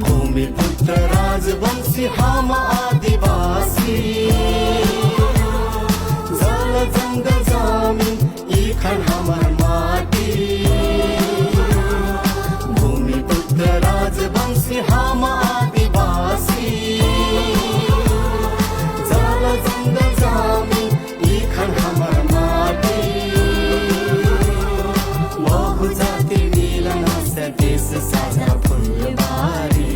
भूमिपुत्र राजवंशी हम आदिवासी जल जंगल जमीन ई खन हमर माटी भूमिपुत्र राजवंशी हम आदिवासी जल जंगल जमीन ई खन हमर माटी बहु जाति मिलन से देश साझा फुलबारी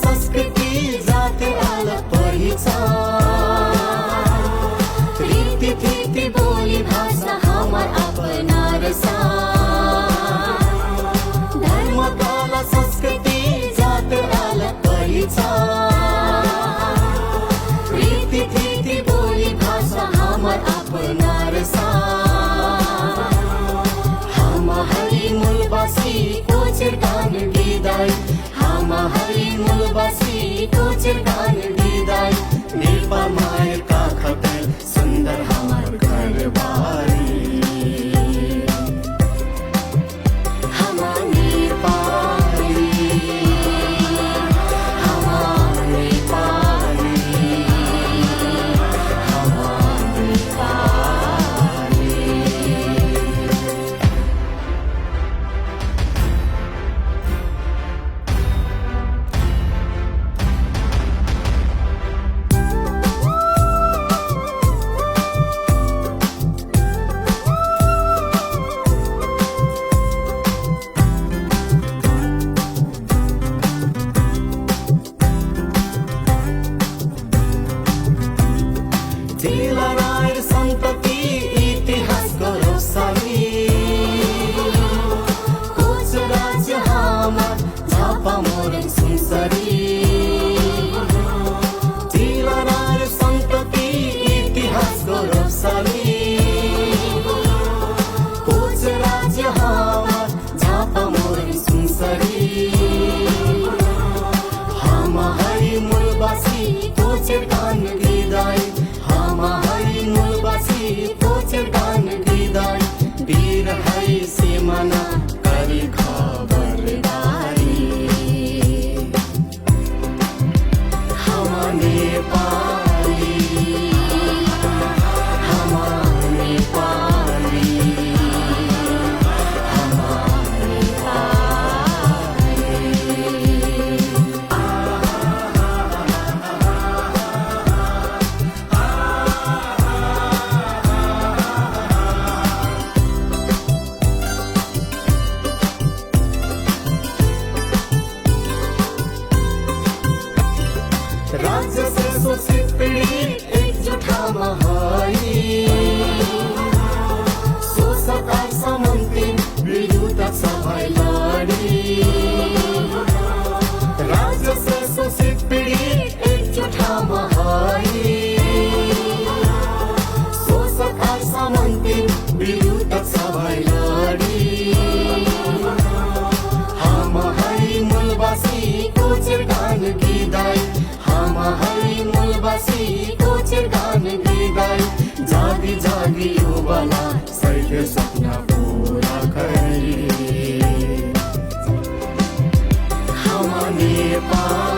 संस्कृति जाति अलग पहिचान रीति थीति बोली भाषा हमर अपना रसान धर्म कला संस्कृति जाति अलग पहिचान रीति थीति बोली भाषा हमर अपना रसान हम हरि मूलवासी को चिरकान विदाई हम हरि मूलवासी को चिरकान विदाई नेपा मायर का खतर सुंदर हमार घर बारी हम नेपाली हम नेपाली हम नेपाली जिलारायर संतति इतिहास गौरवशाली कोच राज्य हमर झापा मोरङ सुनसरी जिलारायर संतति इतिहास गौरवशाली कोच राज्य हमर झापा मोरङ सुनसरी हम हरि मूलवासी को चिरकान विदाई हम हरि मूलवासी को चिरकान विदाई वीर हरि सीमाना करी खबरदारी हम नेपाली हम नेपाली हम राज्य से शोषित पीड़ित एकजुट हम हई शोषक असमन्ती विरुद्ध सबै लडी राज्य से शोषित पीड़ित एकजुट हम हई शोषक असमन्ती विरुद्ध सबै लडी हम हरि मूलवासी को चिरकान विदाई हम हरि मूलवासी को चिरकान विदाई जागी जागी यो बला सही सपना पूरा करी हम नेपाल